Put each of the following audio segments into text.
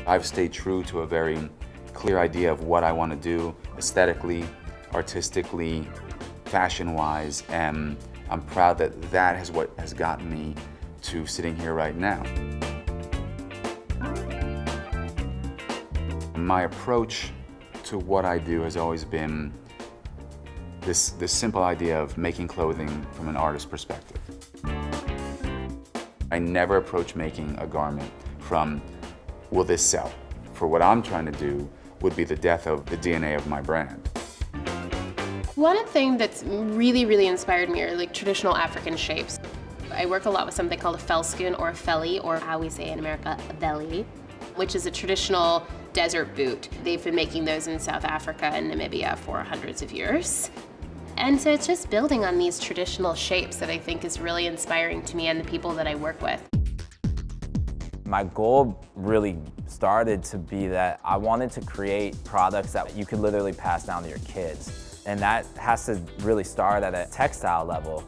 I've stayed true to a very clear idea of what I want to do aesthetically, artistically, fashion-wise, and I'm proud that that is what has gotten me to sitting here right now. My approach to what I do has always been this simple idea of making clothing from an artist's perspective. I never approach making a garment from, will this sell? For what I'm trying to do would be the death of the DNA of my brand. One thing that's really inspired me are like traditional African shapes. I work a lot with something called a felschoen or a felly, or how we say in America, a belly, which is a traditional desert boot. They've been making those in South Africa and Namibia for hundreds of years. And so it's just building on these traditional shapes that I think is really inspiring to me and the people that I work with. My goal really started to be that I wanted to create products that you could literally pass down to your kids. And that has to really start at a textile level.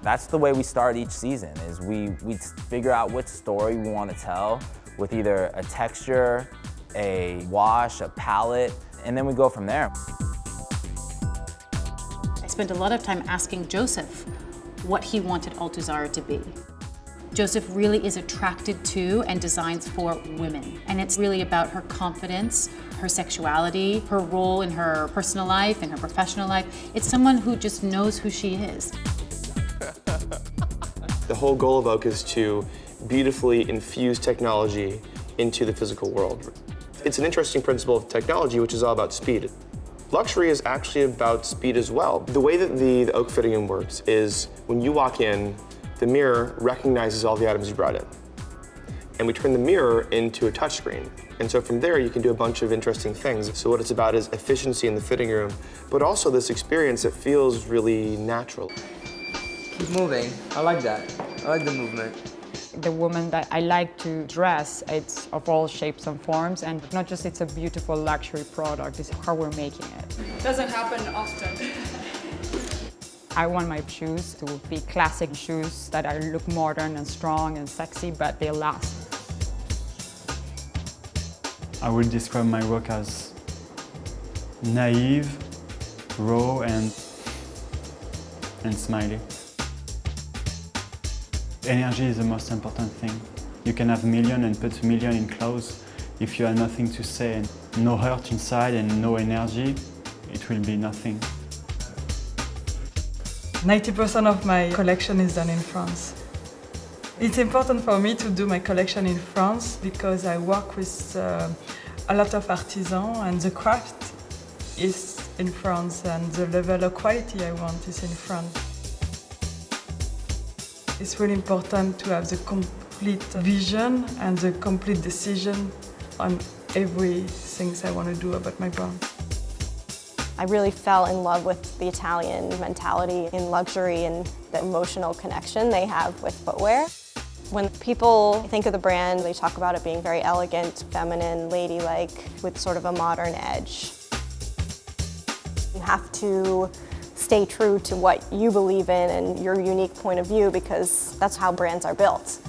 That's the way we start each season, is we figure out which story we want to tell with either a texture, a wash, a palette, and then we go from there. I spent a lot of time asking Joseph what he wanted Altuzarra to be. Joseph really is attracted to and designs for women. And it's really about her confidence, her sexuality, her role in her personal life and her professional life. It's someone who just knows who she is. The whole goal of Oak is to beautifully infuse technology into the physical world. It's an interesting principle of technology, which is all about speed. Luxury is actually about speed as well. The way that the Oak fitting room works is when you walk in, the mirror recognizes all the items you brought in. And we turn the mirror into a touchscreen. And so from there, you can do a bunch of interesting things. So what it's about is efficiency in the fitting room, but also this experience that feels really natural. Keep moving. I like that. I like the movement. The woman that I like to dress, it's of all shapes and forms, and not just it's a beautiful luxury product, it's how we're making it. Doesn't happen often. I want my shoes to be classic shoes that are look modern and strong and sexy, but they last. I would describe my work as naive, raw, and smiley. Energy is the most important thing. You can have million and put million in clothes. If you have nothing to say and no heart inside and no energy, it will be nothing. 90% of my collection is done in France. It's important for me to do my collection in France because I work with a lot of artisans and the craft is in France and the level of quality I want is in France. It's really important to have the complete vision and the complete decision on everything I want to do about my brand. I really fell in love with the Italian mentality in luxury and the emotional connection they have with footwear. When people think of the brand, they talk about it being very elegant, feminine, ladylike, with sort of a modern edge. You have to stay true to what you believe in and your unique point of view because that's how brands are built.